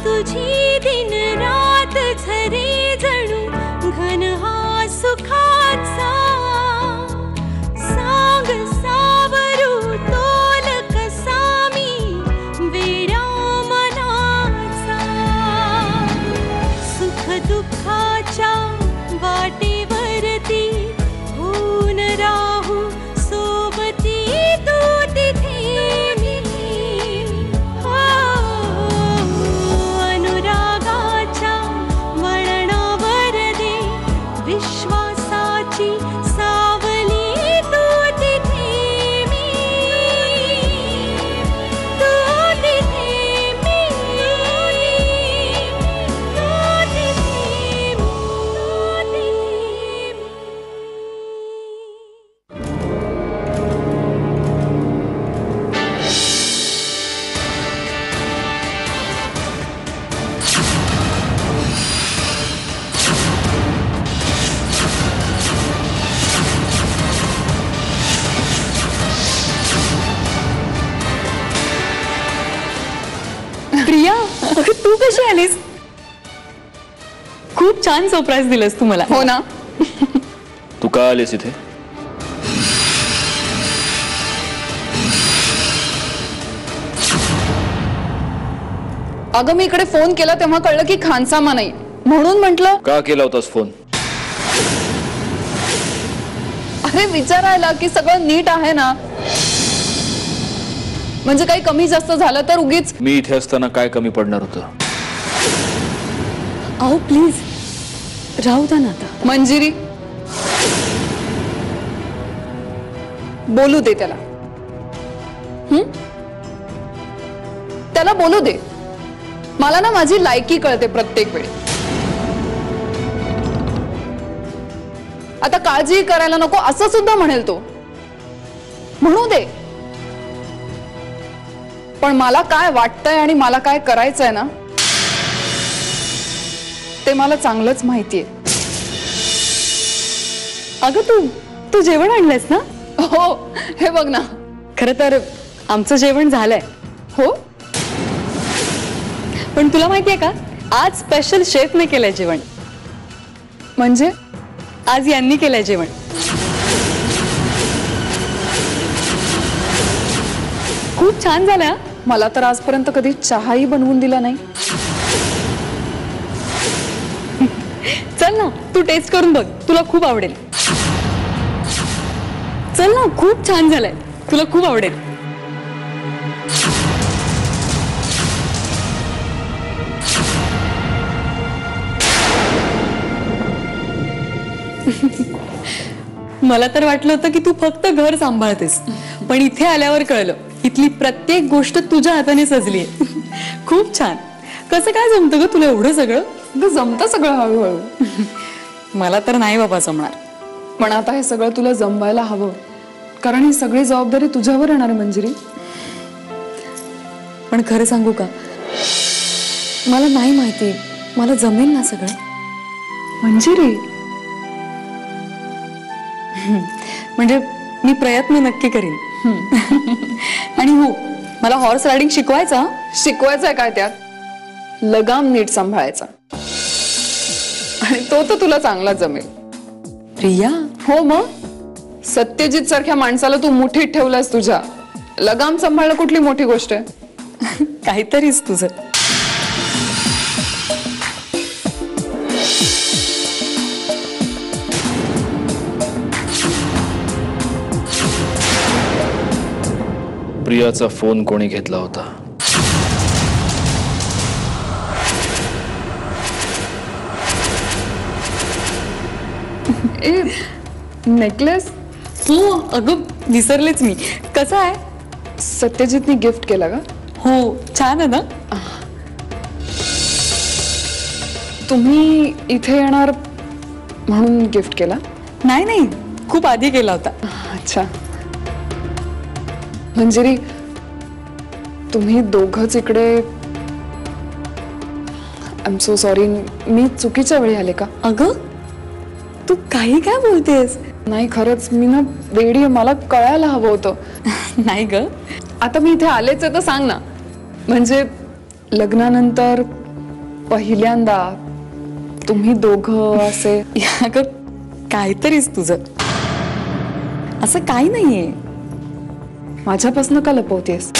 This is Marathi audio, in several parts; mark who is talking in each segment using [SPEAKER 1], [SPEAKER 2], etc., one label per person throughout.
[SPEAKER 1] तुझी दिन रात झरे जणू घन हा सुखाचा सांग सावरू तोल कसा मी वेड्या मनाचा सुख दुःखाच्या वाटेवरती होऊन राहू सोबती तू तिथे मी हो अनुरागाच्या वळणावर दे विश्वासाची सावली तू तिथे मी तू तिथे मी तू तिथे
[SPEAKER 2] प्रिया, अगं तू कशी आलीस? खूप छान सरप्राईज दिलंस तू मला.
[SPEAKER 3] हो ना.
[SPEAKER 4] तू का आलीस इथे?
[SPEAKER 3] अगं मी इकडे फोन केला तेव्हा कळलं की खानसामा नाही, म्हणून म्हटलं.
[SPEAKER 4] का केला होतास फोन?
[SPEAKER 3] अरे विचारायला की सगळं नीट आहे ना, म्हणजे काही कमी जास्त झालं तर उगीच.
[SPEAKER 4] मी इथे असताना काय कमी पडणार होतं?
[SPEAKER 2] अहो प्लीज राहू द्या ना आता.
[SPEAKER 3] मंजिरी बोलू दे त्याला. त्याला बोलू दे. मला ना माझी लायकी कळते प्रत्येक वेळी. आता काळजी करायला नको असं सुद्धा म्हणेल तो. म्हणू दे. पण मला काय वाटतंय आणि मला काय करायचंय ना ते मला चांगलंच माहितीये.
[SPEAKER 2] अगं तू जेवण आणलंयस ना?
[SPEAKER 3] हो, हे बघ ना.
[SPEAKER 2] खरं तर आमचं जेवण झालंय.
[SPEAKER 3] हो,
[SPEAKER 2] पण तुला माहितीये का, आज स्पेशल शेफने केलंय जेवण.
[SPEAKER 3] म्हणजे
[SPEAKER 2] आज यांनी केलंय जेवण. खूप छान झालं हा.
[SPEAKER 3] मला तर आजपर्यंत कधी चहाही बनवून दिला नाही.
[SPEAKER 2] चल ना तू टेस्ट करून बघ, तुला खूप आवडेल. चल ना, खूप छान झालंय, तुला खूप आवडेल. मला तर वाटलं होतं की तू फक्त घर सांभाळतेस, पण इथे आल्यावर कळलं इथली प्रत्येक गोष्ट तुझ्या हाताने सजलीये. खूप छान. कसं काय जमतं ग तुला एवढं सगळं?
[SPEAKER 3] जमतं सगळं हळूहळू.
[SPEAKER 2] मला तर नाही बाबा जमणार.
[SPEAKER 3] पण आता हे सगळं तुला जमवायला हवं, कारण ही सगळी जबाबदारी तुझ्यावर येणार आहे मंजिरी.
[SPEAKER 2] पण खरं सांगू का, मला नाही माहिती मला जमेल ना सगळं.
[SPEAKER 3] मंजिरी
[SPEAKER 2] म्हणजे मी प्रयत्न नक्की करीन. आणि हो, मला हॉर्स रायडिंग शिकवायचा.
[SPEAKER 3] शिकवायचंय काय त्यात? लगाम नीट सांभाळायचा, आणि तो तर तुला चांगला जमेल.
[SPEAKER 2] प्रिया,
[SPEAKER 3] हो मग. सत्यजित सारख्या माणसाला तू मुठीत ठेवलास तुझ्या. लगाम सांभाळणं कुठली मोठी गोष्ट आहे?
[SPEAKER 2] काहीतरीच तुझं.
[SPEAKER 4] प्रियाचा फोन कोणी घेतला होता?
[SPEAKER 3] ए नेकलेस.
[SPEAKER 2] हो अगं विसरलेच मी. कसं आहे?
[SPEAKER 3] सत्यजितने गिफ्ट केला का?
[SPEAKER 2] हो, छान आहे ना.
[SPEAKER 3] तुम्ही इथे येणार म्हणून गिफ्ट केला?
[SPEAKER 2] नाही नाही, खूप आधी केला होता.
[SPEAKER 3] अच्छा. मंजिरी, तुम्ही दोघंच इकडे. I am so sorry. मी चुकीच्या वेळी आले का?
[SPEAKER 2] अगं तू काही काय बोलतेस?
[SPEAKER 3] नाही खरंच मी ना वेडी आहे, मला कळायला हवं होतं.
[SPEAKER 2] नाही ग,
[SPEAKER 3] आता मी इथे आलेच आहे तर सांग ना. म्हणजे लग्नानंतर पहिल्यांदा तुम्ही दोघं असे
[SPEAKER 2] अगं काहीतरीच तुझं, असं काही नाहीये.
[SPEAKER 3] माझ्यापासून का लपवतेस?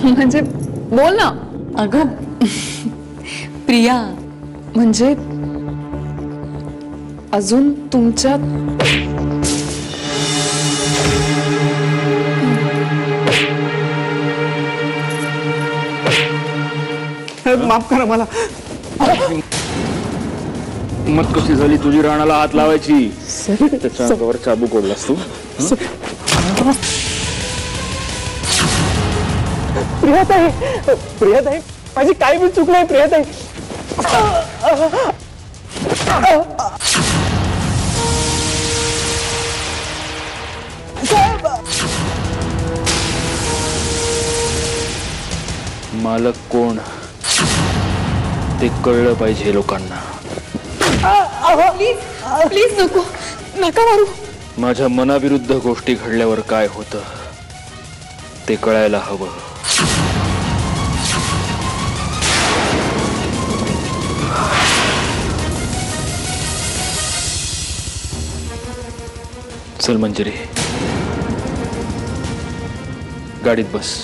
[SPEAKER 3] म्हणजे बोल ना.
[SPEAKER 2] अगं प्रिया,
[SPEAKER 3] म्हणजे अजून तुमच्यात
[SPEAKER 5] माफ करा मला.
[SPEAKER 4] मत कशी झाली तुझी राणाला हात लावायची? त्याच्या अंगावर चाबूक ओढलास तू.
[SPEAKER 5] प्रियाताई माझी काही बी चूक नाही प्रियाताई.
[SPEAKER 4] मालक कोण ते कळलं पाहिजे लोकांना.
[SPEAKER 2] प्लीज नको, नका मारू.
[SPEAKER 4] माझ्या मनाविरुद्ध गोष्टी घडल्यावर काय होतं ते कळायला हवं. चल मंजिरी, गाडीत बस.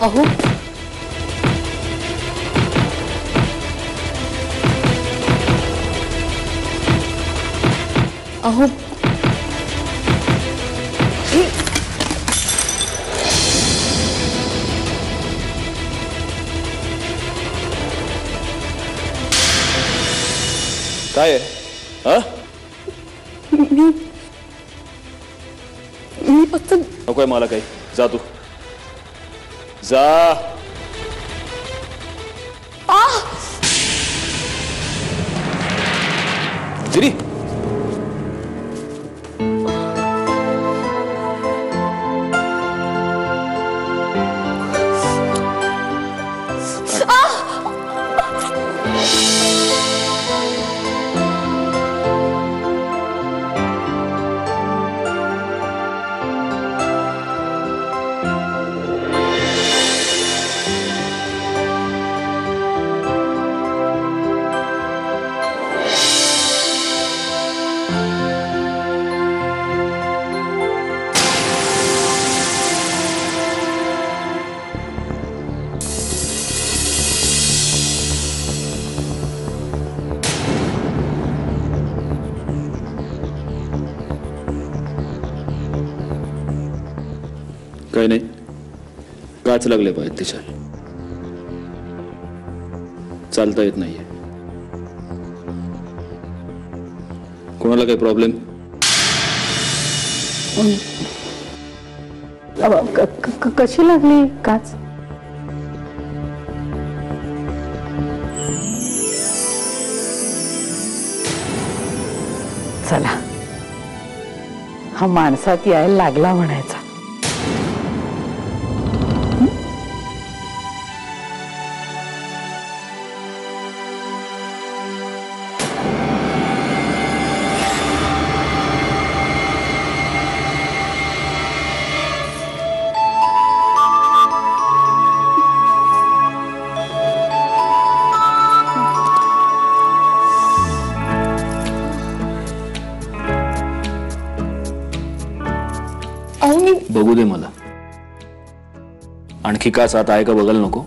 [SPEAKER 2] अहो अहो
[SPEAKER 4] काय आहे? हा?
[SPEAKER 2] मी फक्त
[SPEAKER 4] नकोय मला काही. जा तू जा. मंजिरी, काही नाही, काच लागले पाहिजे तिच्या. चालता येत नाहीये. कोणाला काही प्रॉब्लेम?
[SPEAKER 6] कशी लागली काच? चला, हा माणसात यायला लागला म्हणायचा.
[SPEAKER 4] बघू दे मला. आणखी काच आता आहे का बघायला नको?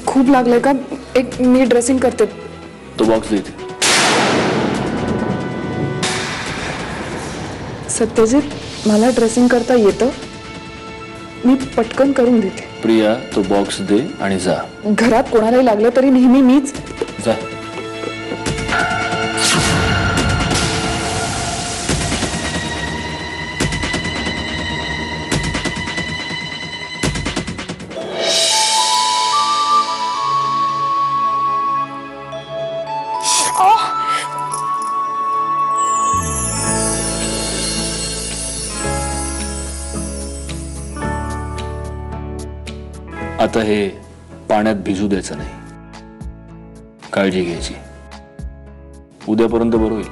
[SPEAKER 3] खूप लागलंय का? एक मी ड्रेसिंग करते.
[SPEAKER 4] तो बॉक्स दे इथे.
[SPEAKER 3] सत्यजित, मला ड्रेसिंग करता येतं? मी पटकन करून देते.
[SPEAKER 4] प्रिया तो बॉक्स दे आणि जा.
[SPEAKER 3] घरात कोणालाही लागलं तरी नेहमी मीच.
[SPEAKER 4] जा. आता हे पाण्यात भिजू द्यायचं नाही. काळजी घ्यायची. उद्यापर्यंत बरं होईल.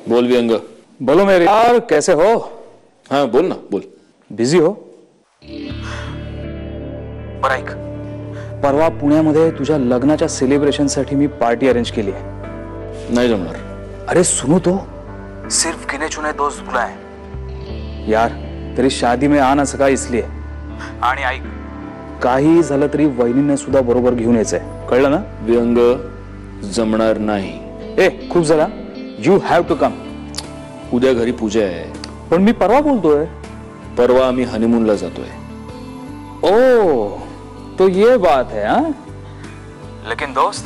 [SPEAKER 4] बोल व्यंग.
[SPEAKER 5] बोलो मेरे यार, कैसे हो?
[SPEAKER 4] हाँ बोल ना, बोल.
[SPEAKER 5] बिझी हो? बरं ऐक, परवा पुण्यामध्ये तुझ्या लग्नाच्या सेलिब्रेशनसाठी मी पार्टी अरेंज केली आहे.
[SPEAKER 4] नाही जमणार.
[SPEAKER 5] अरे सुनो तो, सिर्फ गिने चुने दोस्त बुलाए यार. तेरी शादी में आ ना सका इसलिए. आणि ऐक, काही झालं तरी वहिनीने सुद्धा बरोबर घेऊन यायचंय, कळलं ना?
[SPEAKER 4] व्यंग जमणार नाही.
[SPEAKER 5] ए खूप झाला. You have to come.
[SPEAKER 4] उद्या घरी पूजा आहे.
[SPEAKER 5] पण मी परवा बोलतोय.
[SPEAKER 4] परवा आम्ही हनीमूनला जातोय.
[SPEAKER 5] ओ तो ये बात है. हाँ लेकिन दोस्त,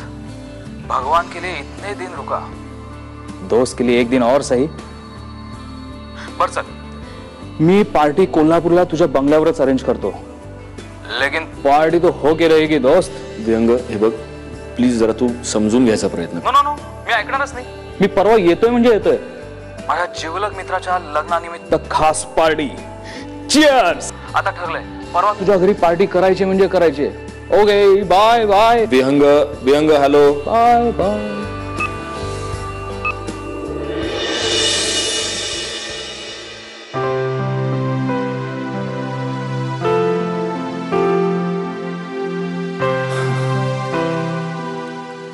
[SPEAKER 5] भगवान के लिए इतने दिन रुका, दोस्त के लिए एक दिन और सही. बर चल, मी पार्टी कोल्हापूरला तुझ्या बंगल्यावरच अरेंज करतो. लेकिन पार्टी तो हो के रहेगी दोस्त.
[SPEAKER 4] व्यंग हे बघ, प्लीज जरा तू समजून घ्यायचा प्रयत्न कर.
[SPEAKER 5] नो नो नो, मी ऐकणारच नाही. मी परवा येतोय म्हणजे येतोय. माझ्या जिवलग मित्राच्या लग्नानिमित्त खास पार्टी. चिअर्स. आता ठरलंय, परवा तुझ्या घरी पार्टी करायची म्हणजे करायची. Okay bye bye.
[SPEAKER 4] Vihang Vihang hello.
[SPEAKER 5] Bye bye.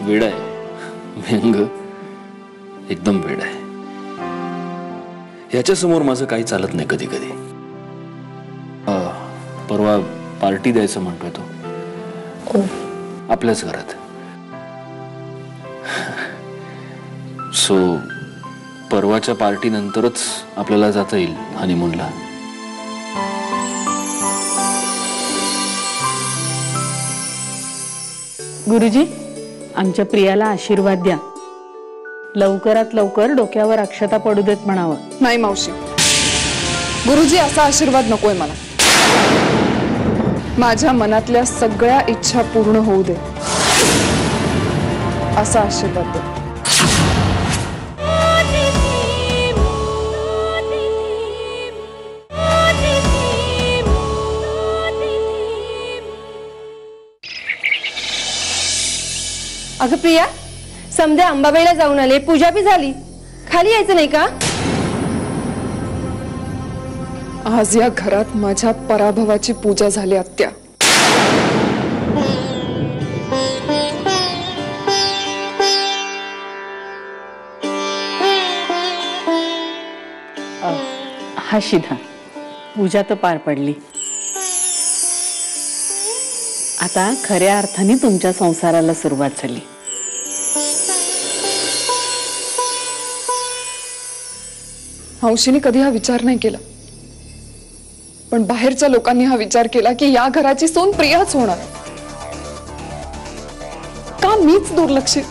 [SPEAKER 4] वेड आहे विहंग, एकदम वेड आहे. ह्याच्या समोर माझं काही चालत नाही कधी कधी. परवा पार्टी द्यायचं म्हणतोय तो आपल्याच घरात. सो परवाच्या पार्टी नंतरच आपल्याला जाता येईल हनीमूनला.
[SPEAKER 6] गुरुजी, आमच्या प्रियाला आशीर्वाद द्या. लवकरात लवकर डोक्यावर अक्षता पडू देत म्हणावं.
[SPEAKER 3] नाही मावशी, गुरुजी असा आशीर्वाद नकोय मला. माझ्या मनातल्या सगळ्या इच्छा पूर्ण होऊ दे असा आशीर्वाद दे.
[SPEAKER 7] अगं प्रिया, समदे अंबाबाईला जाऊन आले, पूजा बी झाली, खाली यायचं नाही का?
[SPEAKER 3] आज या घरात माझ्या पराभवाची पूजा झाली आत्या.
[SPEAKER 6] हा शिधा, पूजा तर पार पडली. आता खऱ्या अर्थाने तुमच्या संसाराला सुरुवात झाली.
[SPEAKER 3] हौशीने कधी हा विचार नाही केला, पण बाहेरच्या लोकांनी हा विचार केला की या घराची सून प्रियाच होणार. का मीच दुर्लक्षित?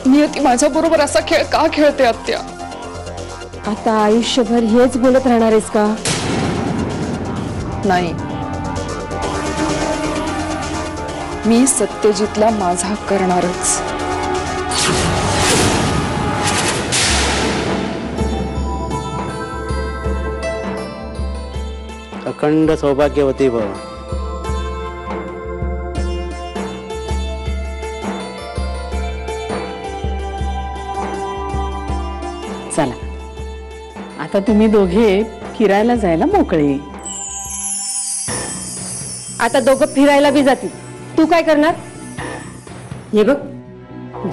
[SPEAKER 3] नियती माझ्या बरोबर असा खेळ का खेळते आत्या?
[SPEAKER 7] आता आयुष्यभर हेच बोलत राहणार आहेस का?
[SPEAKER 3] नाही, मी सत्यजितला माझा करणारच.
[SPEAKER 8] अखंड सौभाग्यवती भव.
[SPEAKER 6] चला, आता तुम्ही दोघे फिरायला जायला मोकळे.
[SPEAKER 7] आता दोघं फिरायला बी जातील. तू काय करणार? हे बघ,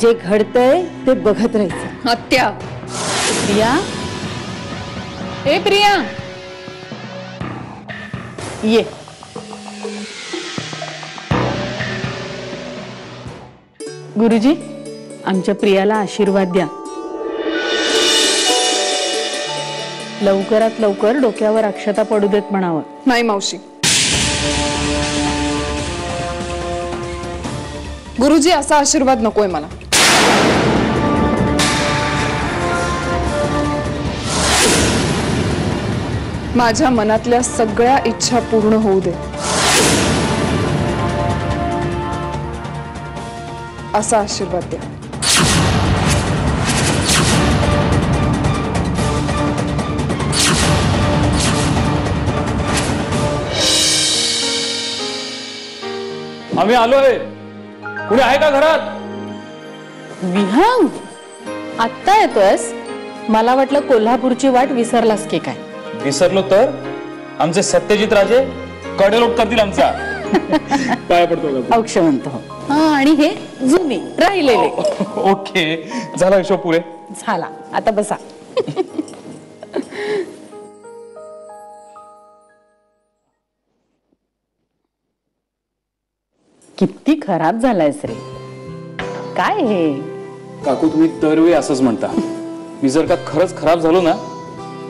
[SPEAKER 7] जे घडतंय ते बघत राहायचं.
[SPEAKER 3] आत्या.
[SPEAKER 6] प्रिया,
[SPEAKER 3] ए प्रिया,
[SPEAKER 6] ये. गुरुजी, आमच्या प्रियाला आशीर्वाद द्या. लवकरात लवकर डोक्यावर अक्षता पडू देत म्हणावं.
[SPEAKER 3] नाही मावशी. गुरुजी असा आशीर्वाद नकोय मला. माझ्या मनातल्या सगळ्या इच्छा पूर्ण होऊ दे असा आशीर्वाद द्या.
[SPEAKER 5] आम्ही आलोय. कुणी आहे का घरात?
[SPEAKER 6] विहंग, आत्ता येतोयस? मला वाटलं कोल्हापूरची वाट विसरलास की काय.
[SPEAKER 5] विसरलो तर आमचे सत्यजित राजे कडेलोट करतील आमचा. पाया पडतो का?
[SPEAKER 6] औक्षवंत हो. हा, आणि हे जुने राहिलेले.
[SPEAKER 5] ओके, झाला हिशोब पुरे.
[SPEAKER 6] झाला, आता बसा. किती खराब झालायस रे. काय हे?
[SPEAKER 5] काकू, तुम्ही दरवेळी असंच म्हणता. मी जर का खरंच खराब झालो ना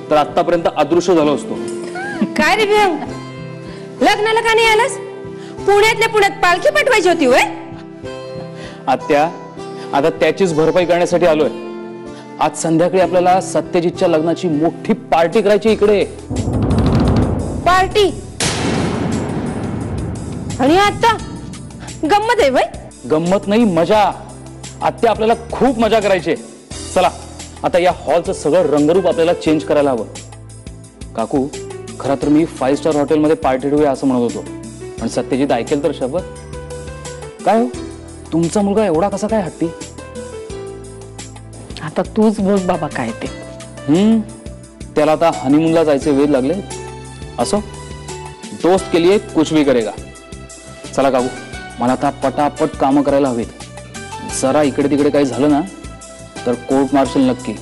[SPEAKER 5] तर आतापर्यंत अदृश्य झालो असतो.
[SPEAKER 7] काय रे विहंग, लग्नाला का नाही आलास? पुण्यातल्या पुण्यात पालखी पाठवायची होती होय?
[SPEAKER 5] आत्या, आता त्याचीच भरपाई करण्यासाठी आलोय. आज संध्याकाळी आपल्याला सत्यजितच्या लग्नाची मोठी पार्टी करायची इकडे.
[SPEAKER 7] पार्टी? आणि आता गंमत आहे वय?
[SPEAKER 5] गंमत नाही, मजा. आत्या, आपल्याला खूप मजा करायची. चला, आता या हॉलचं सगळं रंगरूप आपल्याला चेंज करायला हवं. काकू, खरं तर मी 5 स्टार हॉटेलमध्ये पार्टी ठेवूया असं म्हणत होतो, पण सत्यजित ऐकेल तर शपथ. काय हो, तुमचा मुलगा एवढा कसा काय हट्टी?
[SPEAKER 6] आता तूच बघ बाबा काय ते.
[SPEAKER 5] त्याला आता हनीमूनला जायचे वेध लागले. असो, दोस्त के लिए कुछ भी करेगा. चला काकू, मला आता पटापट कामं करायला हवीत. जरा इकडे तिकडे काही झालं ना तर कोर्ट मार्शल नक्की.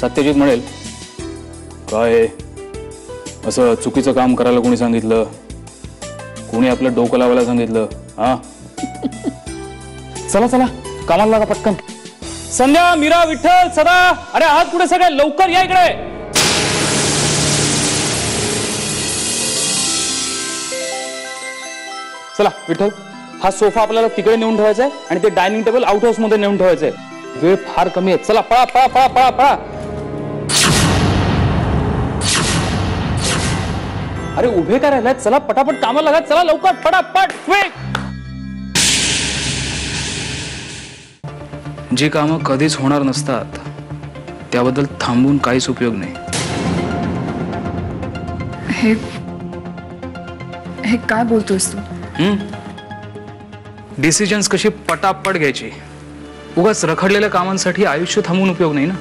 [SPEAKER 5] सत्यजित म्हणेल, काय असं चुकीचं काम करायला कोणी सांगितलं? कोणी आपलं डोकं लावायला सांगितलं? हा, चला चला, कामाला लागा पटकन. संध्या, मीरा, विठ्ठल, सदा, अरे आहात कुठे सगळे? लवकर या इकडे. चला विठ्ठल, हा सोफा आपल्याला तिकडे नेऊन ठेवायचा आहे आणि ते डायनिंग टेबल आउट हाऊस मध्ये नेऊन ठेवायचंय. वेळ फार कमी आहे. चला, पळा पळा पळा पळा पळा. अरे उभे काय राहिलात? चला पटापट कामाला लागा. चला लवकर, पटापट. जी कामं कधीच होणार नसतात त्याबद्दल थांबून काहीच उपयोग नाही.
[SPEAKER 3] हे काय बोलतोयस तू?
[SPEAKER 5] डिसिजन्स कशी पटापट घ्यायची. उगाच रखडलेल्या कामांसाठी आयुष्य थांबून उपयोग नाही ना.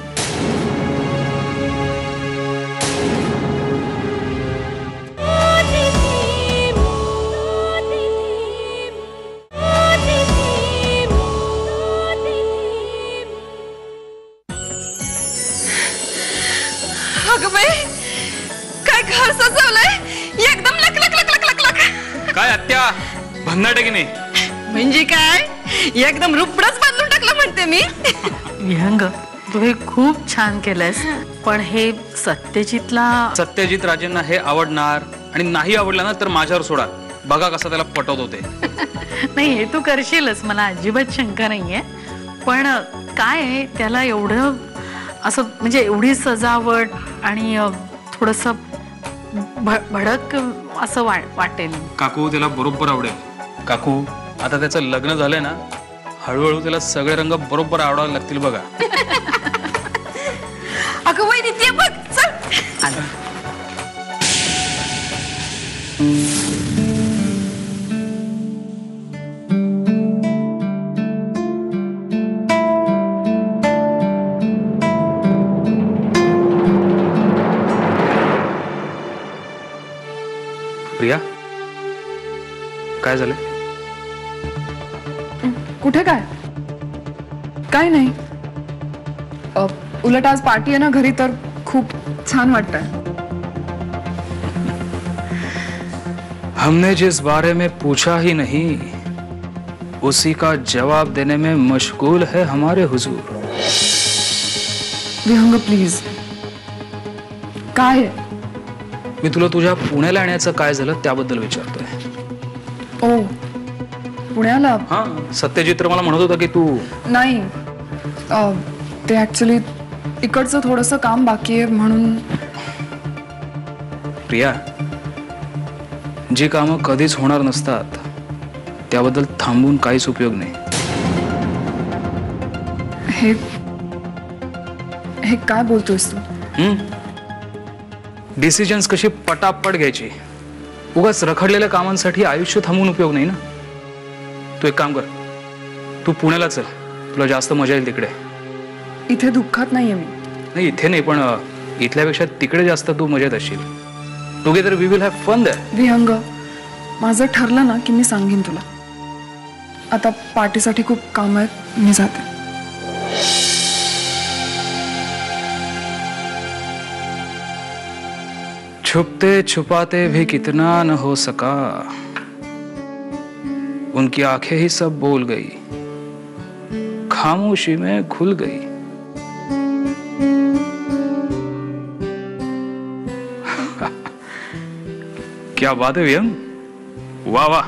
[SPEAKER 7] अगं बाई, काय घर सजवलंय एकदम लक लक लक लक लक लक.
[SPEAKER 5] काय आत्या, भन्नाट की नाही?
[SPEAKER 7] म्हणजे काय, एकदम रुपडच बांधून टाकलं म्हणते मी.
[SPEAKER 6] विहंग, तू हे खूप छान केलंयस, पण हे सत्यजित
[SPEAKER 5] राजेंना हे आवडणार आणि नाही आवडलं ना तर माझ्यावर सोडा. बघा कसं त्याला पटवत होते.
[SPEAKER 6] नाही, हे तू करशीलच, मला अजिबात शंका नाहीये. पण काय आहे, त्याला एवढं असं म्हणजे एवढी सजावट आणि थोडस भडक असं वाटेल.
[SPEAKER 5] काकू, त्याला बरोबर आवडेल. काकू, आता त्याचं लग्न झालंय ना, हळूहळू त्याला सगळे रंग बरोबर आवडायला लागतील बघा.
[SPEAKER 7] अगं वहिनी, ते बघ, चल.
[SPEAKER 5] प्रिया, काय झालं?
[SPEAKER 3] कुठे काय? काय नाही. उलट आज पार्टी आहे ना घरी, तर खूप छान वाटतंय.
[SPEAKER 5] हमने जिस बारे में पूछा ही नहीं उसी का जवाब देने में मशगूल है हमारे हुजूर।
[SPEAKER 3] विहंग प्लीज, काय आहे?
[SPEAKER 5] मी तुला तुझ्या पुण्याला येण्याचं काय झालं त्याबद्दल विचारतोय।
[SPEAKER 3] ओ पुण्याला?
[SPEAKER 5] हा, सत्यजित तर मला म्हणत होता की तू
[SPEAKER 3] नाही, ते ऍक्च्युली इकडचं थोडंसं काम बाकी आहे म्हणून।
[SPEAKER 5] प्रिया, जी कामं कधीच होणार नसतात त्याबद्दल थांबून काहीच उपयोग नाही।
[SPEAKER 3] हे काय बोलतोयस तू?
[SPEAKER 5] डिसिजन्स कशी पटापट घ्यायची, उगाच रखडलेल्या कामांसाठी आयुष्य थांबून उपयोग नाही ना। तू एक काम कर, तू पुण्याला चल, तुला जास्त मजा येईल तिकडे।
[SPEAKER 3] इथे दुःखात नाहीये मी।
[SPEAKER 5] नाही, इथे नाही, पण इथल्यापेक्षा तिकडे जास्त तू मजेत असशील। Together we will have fun there.
[SPEAKER 3] Vihang, माझं ठरलं ना की मी सांगेन तुला। आता पार्टीसाठी खूप काम आहेत, मी जाते।
[SPEAKER 5] छुपते छुपाते भी कितना न हो सका, उनकी आंखें ही सब बोल गई, खामोशी में खुल गई। क्या बात है वियम, वाह वाह।